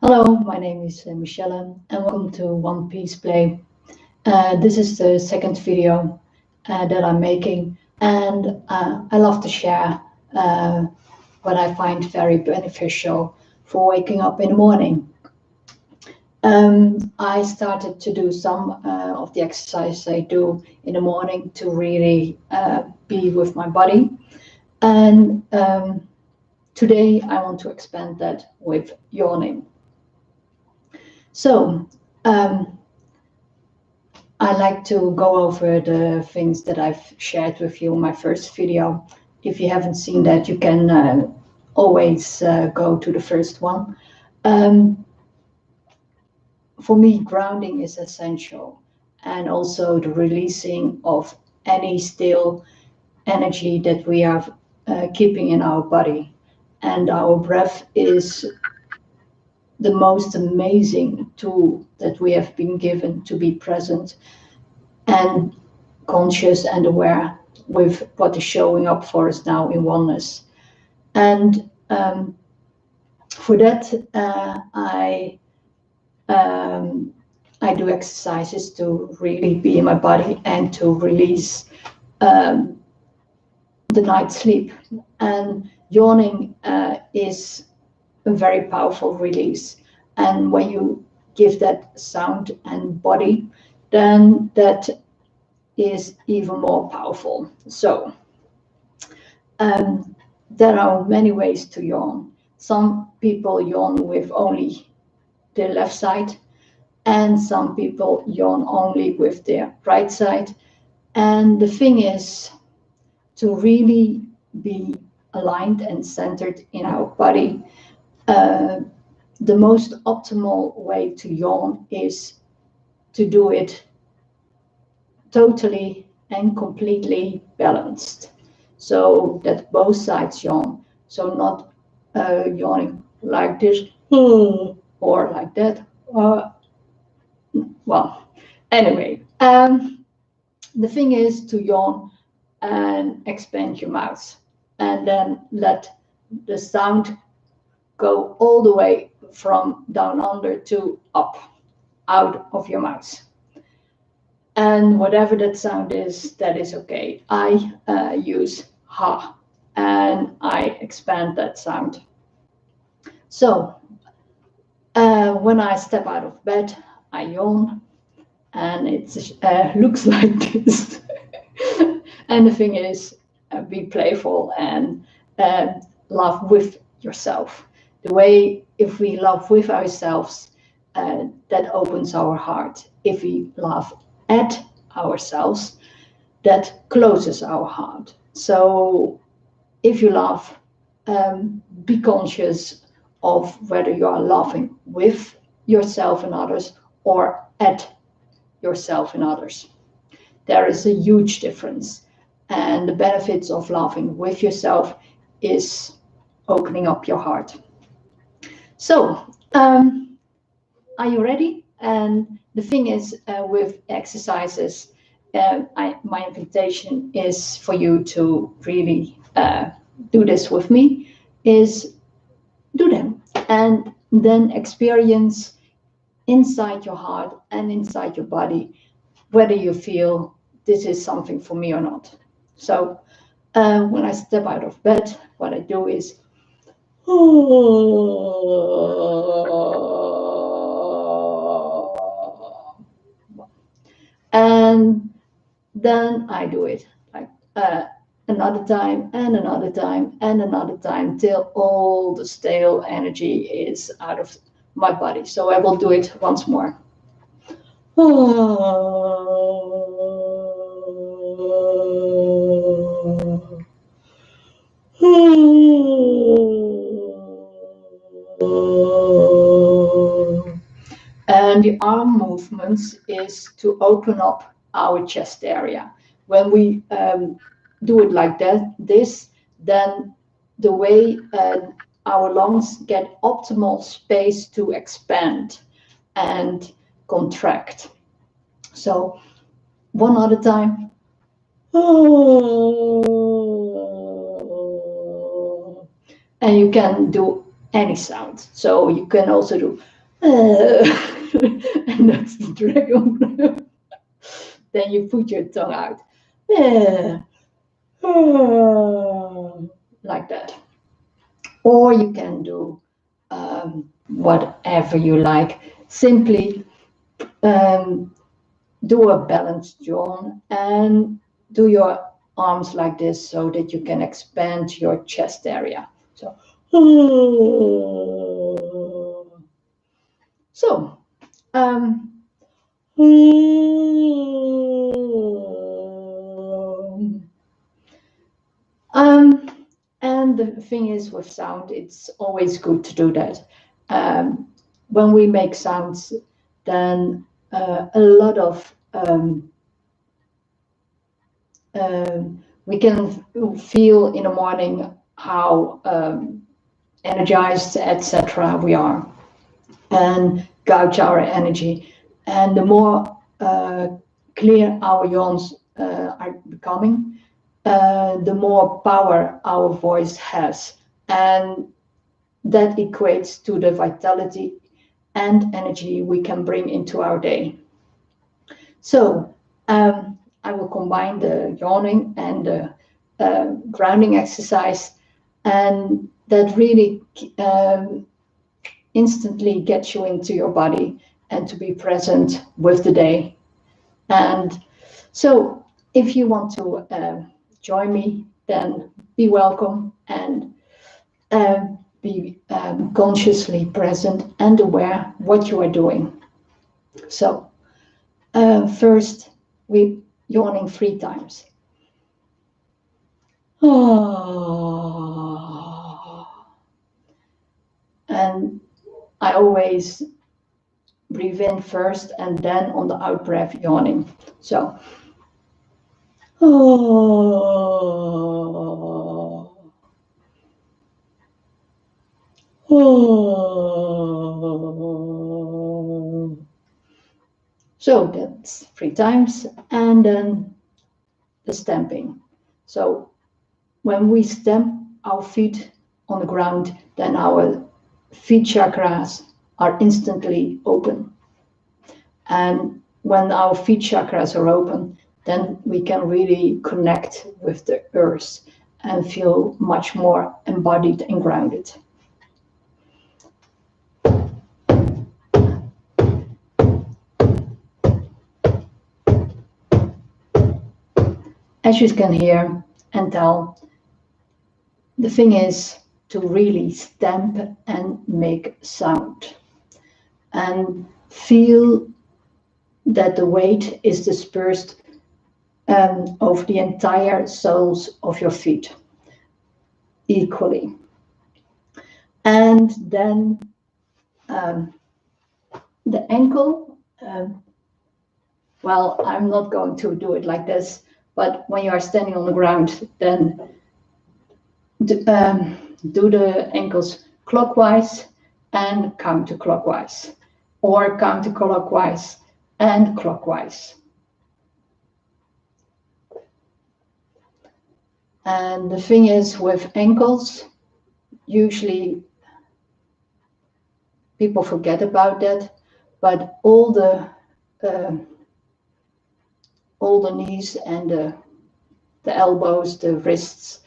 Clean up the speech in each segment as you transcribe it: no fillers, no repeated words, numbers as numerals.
Hello, my name is Michelle and welcome to OnePeacePlay. This is the second video that I'm making, and I love to share what I find very beneficial for waking up in the morning. I started to do some of the exercises I do in the morning to really be with my body, and today I want to expand that with yawning. So, I like to go over the things that I've shared with you in my first video. If you haven't seen that, you can always go to the first one. For me, grounding is essential, and also the releasing of any stale energy that we are keeping in our body. And our breath is the most amazing tool that we have been given to be present and conscious and aware with what is showing up for us now in oneness. And for that, I do exercises to really be in my body and to release the night sleep. And yawning is a very powerful release. And when you give that sound and body, then that is even more powerful. So there are many ways to yawn. Some people yawn with only the left side, and some people yawn only with their right side. And the thing is to really be aligned and centered in our body. The most optimal way to yawn is to do it totally and completely balanced, so that both sides yawn. So not yawning like this or like that. Well, anyway, the thing is to yawn and expand your mouth, and then let the sound go all the way from down under to up out of your mouth. And whatever that sound is, that is okay. I use ha, and I expand that sound. So when I step out of bed, I yawn, and it looks like this. And the thing is, be playful and laugh with yourself. The way, if we laugh with ourselves, that opens our heart. If we laugh at ourselves, that closes our heart. So if you laugh, be conscious of whether you are laughing with yourself and others or at yourself and others. There is a huge difference, and the benefits of laughing with yourself is opening up your heart. So are you ready? And the thing is, with exercises, my invitation is for you to really do this with me, is do them and then experience inside your heart and inside your body whether you feel this is something for me or not. So when I step out of bed, what I do is and then I do it like another time and another time and another time till all the stale energy is out of my body. So I will do it once more. And the arm movements is to open up our chest area. When we do it like that, then the way our lungs get optimal space to expand and contract. So one other time. And you can do any sound. So you can also do, and that's the dragon breath. Then you put your tongue out, like that. Or you can do whatever you like. Simply do a balanced yawn and do your arms like this so that you can expand your chest area. So, and the thing is with sound, it's always good to do that. When we make sounds, then a lot of we can feel in the morning how energized, etc. we are, and gauge our energy. And the more clear our yawns are becoming, the more power our voice has, and that equates to the vitality and energy we can bring into our day. So I will combine the yawning and the grounding exercise, and that really instantly gets you into your body and to be present with the day. And so if you want to join me, then be welcome and be consciously present and aware what you are doing. So first, we yawning 3 times. And I always breathe in first and then on the out breath yawning. So so that's 3 times, and then the stamping. So when we stamp our feet on the ground, then our feet chakras are instantly open. And when our feet chakras are open, then we can really connect with the earth and feel much more embodied and grounded. As you can hear and tell, the thing is to really stamp and make sound and feel that the weight is dispersed over the entire soles of your feet equally. And then the ankle, well, I'm not going to do it like this, but when you are standing on the ground, then do the ankles clockwise and counterclockwise, or counterclockwise and clockwise. And the thing is with ankles, usually people forget about that, but all the knees and the elbows, the wrists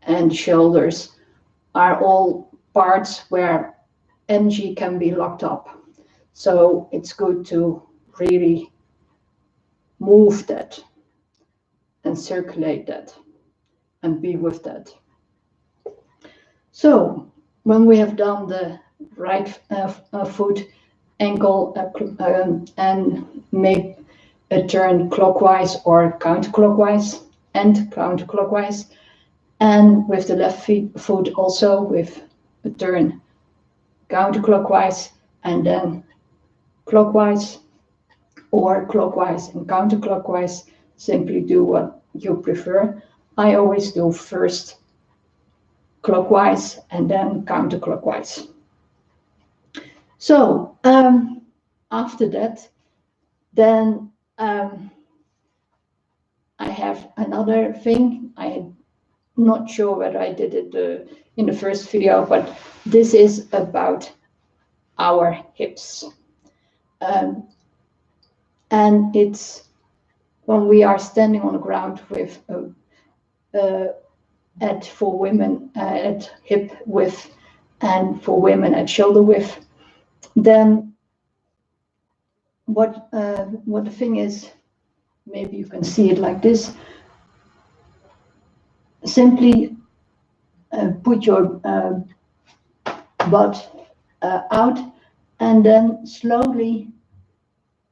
and shoulders are all parts where energy can be locked up. So it's good to really move that and circulate that and be with that. So when we have done the right foot, ankle, and make a turn clockwise or counterclockwise and counterclockwise, and with the left foot also with a turn counterclockwise and then clockwise or clockwise and counterclockwise, simply do what you prefer. I always do first clockwise and then counterclockwise. So after that, then I have another thing. I'm not sure whether I did it in the first video, but this is about our hips. And it's when we are standing on the ground with for women at hip width and for women at shoulder width, then what the thing is, maybe you can see it like this. Simply put your butt out and then slowly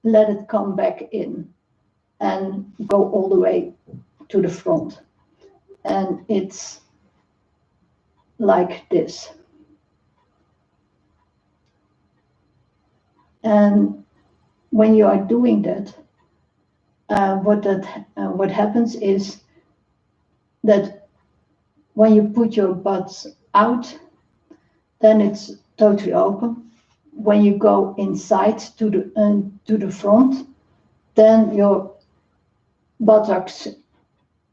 let it come back in and go all the way to the front. And it's like this. And when you are doing that, what happens is that when you put your butt out, then it's totally open. When you go inside to the front, then your buttocks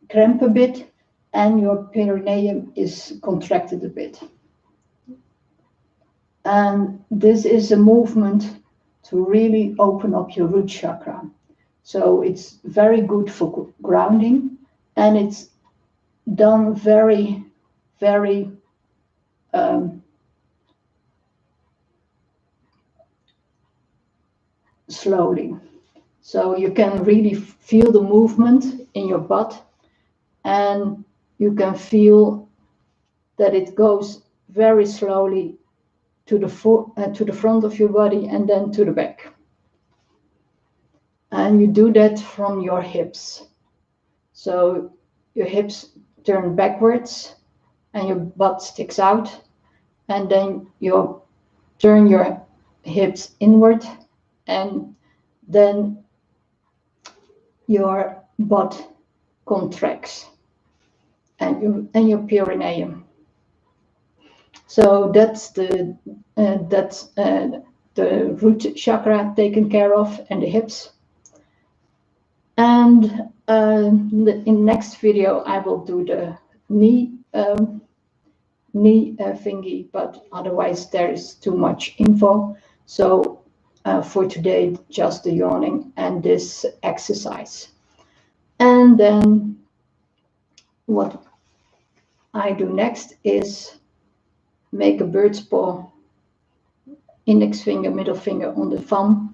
cramp a bit and your perineum is contracted a bit. And this is a movement to really open up your root chakra. So it's very good for grounding, and it's done very, very slowly. So you can really feel the movement in your butt, and you can feel that it goes very slowly to the front of your body and then to the back. And you do that from your hips. So your hips turn backwards and your butt sticks out, and then you turn your hips inward, and then your butt contracts and your perineum. So that's the root chakra taken care of, and the hips. And in the next video, I will do the knee thingy, but otherwise there is too much info. So for today, just the yawning and this exercise. And then what I do next is make a bird's paw, index finger, middle finger on the thumb,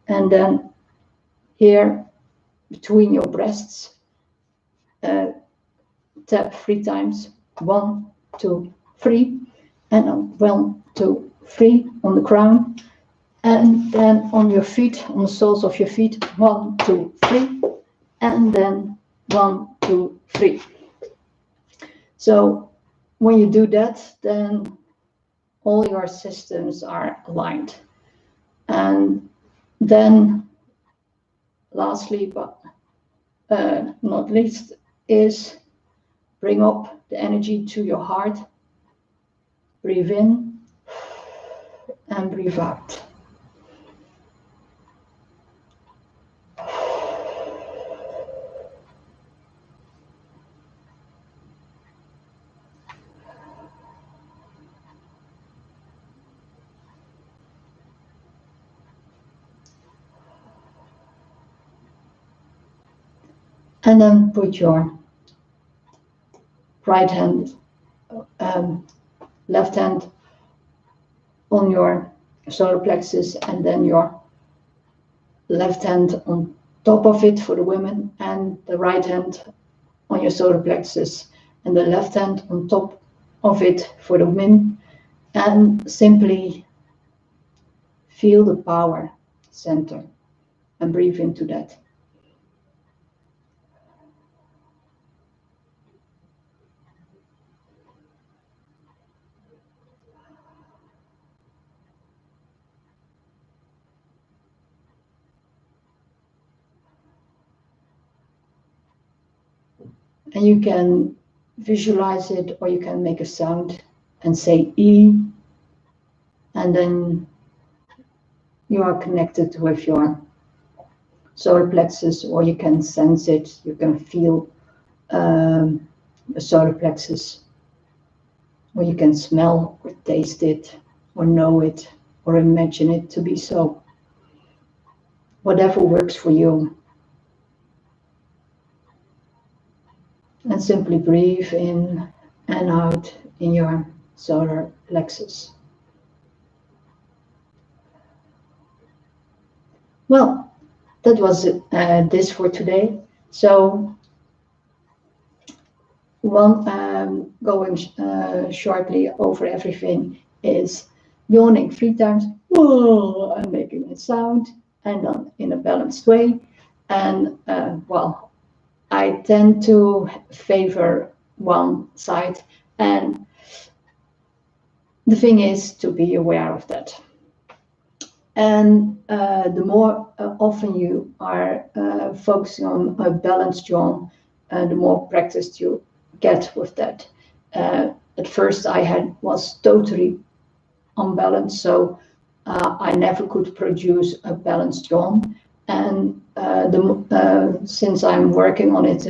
and then here between your breasts, tap 3 times, 1, 2, 3, and 1, 2, 3 on the crown, and then on your feet, on the soles of your feet, 1, 2, 3, and then 1, 2, 3. So when you do that, then all your systems are aligned. And then lastly, but not least, is bring up the energy to your heart. Breathe in and breathe out. And then put your right hand, left hand on your solar plexus, and then your left hand on top of it for the women, and the right hand on your solar plexus, and the left hand on top of it for the men, and simply feel the power center and breathe into that. And you can visualize it, or you can make a sound and say E, and then you are connected with your solar plexus, or you can sense it, you can feel the solar plexus or you can smell or taste it, or know it, or imagine it to be so. Whatever works for you. And simply breathe in and out in your solar plexus. Well, that was this for today. So, going shortly over everything is yawning 3 times, whoa, and making a sound, and then in a balanced way. And well, I tend to favor one side, and the thing is to be aware of that. And the more often you are focusing on a balanced yawn, the more practice you get with that. At first, I was totally unbalanced, so I never could produce a balanced yawn. And since I'm working on it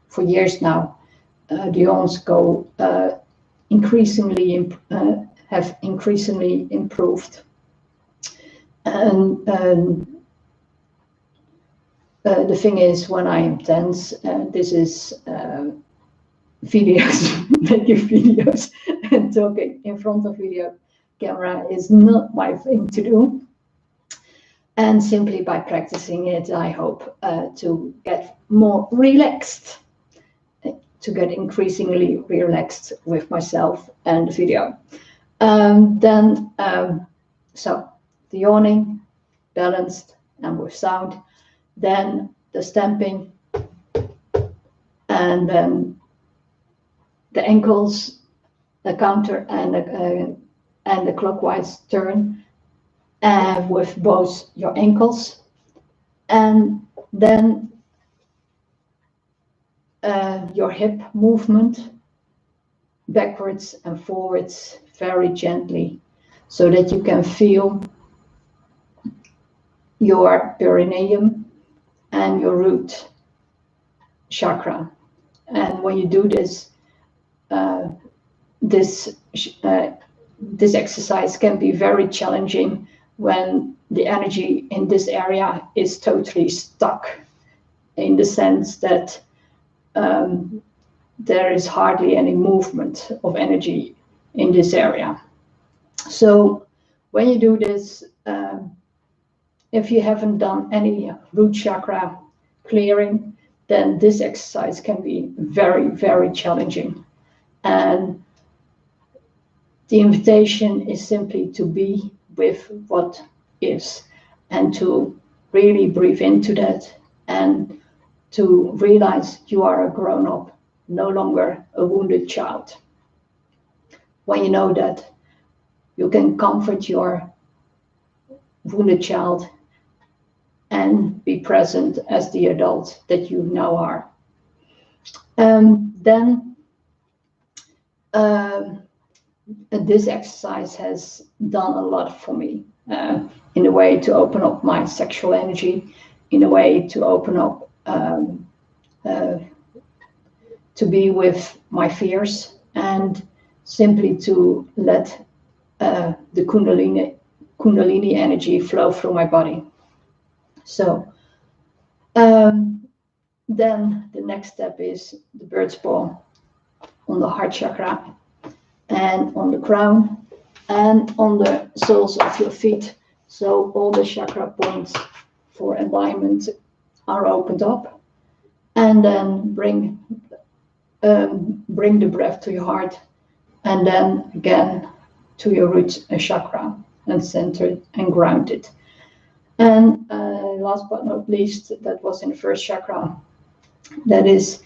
for years now, the yawns go have increasingly improved. And the thing is, when I am tense, this is videos, making videos and talking in front of video camera is not my thing to do. And simply by practicing it, I hope to get more relaxed, to get increasingly relaxed with myself and the video. So the yawning, balanced and with sound, then the stamping, and then the ankles, the counter, and the clockwise turn with both your ankles, and then your hip movement backwards and forwards very gently, so that you can feel your perineum and your root chakra. And when you do this, this exercise can be very challenging when the energy in this area is totally stuck, in the sense that there is hardly any movement of energy in this area. So when you do this, if you haven't done any root chakra clearing, then this exercise can be very, very challenging. And the invitation is simply to be with what is, and to really breathe into that, and to realize you are a grown-up, no longer a wounded child. When you know that, you can comfort your wounded child and be present as the adult that you now are. Then this exercise has done a lot for me, in a way to open up my sexual energy, in a way to open up to be with my fears, and simply to let the Kundalini energy flow through my body. So then the next step is the bird's paw on the heart chakra, and on the crown, and on the soles of your feet. So all the chakra points for alignment are opened up. And then bring the breath to your heart, and then again to your root chakra, and center it and ground it. And last but not least, that was in the first chakra, that is,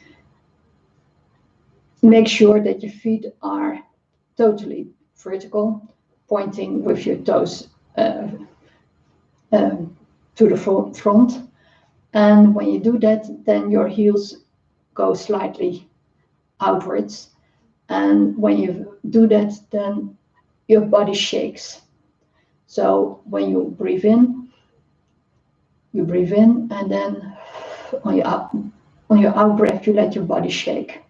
make sure that your feet are totally vertical, pointing with your toes to the front. And when you do that, then your heels go slightly outwards. And when you do that, then your body shakes. So when you breathe in, and then on your out breath, you let your body shake.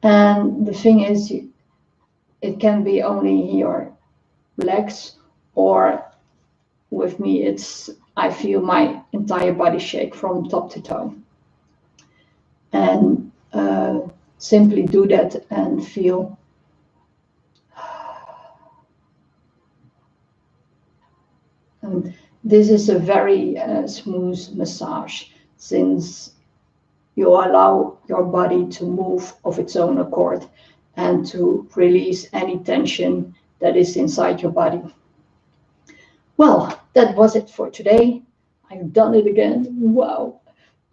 And the thing is, it can be only your legs, or with me, I feel my entire body shake from top to toe. And simply do that and feel and this is a very smooth massage, since you allow your body to move of its own accord and to release any tension that is inside your body. Well, that was it for today. I've done it again. Wow,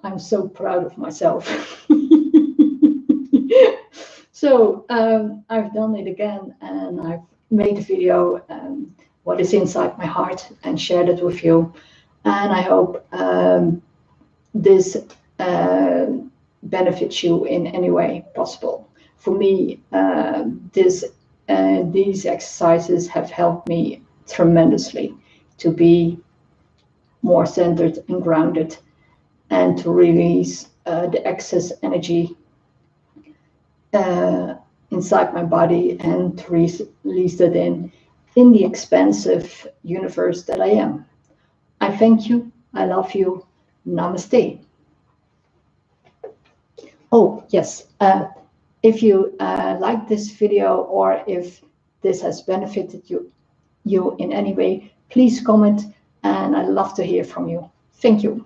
I'm so proud of myself. So I've done it again, and I've made a video, what is inside my heart, and shared it with you. And I hope this benefits you in any way possible. For me, these exercises have helped me tremendously to be more centered and grounded, and to release the excess energy inside my body, and to release it in the expansive universe that I am. I thank you. I love you. Namaste. Oh, yes. If you like this video, or if this has benefited you in any way, please comment, and I'd love to hear from you. Thank you.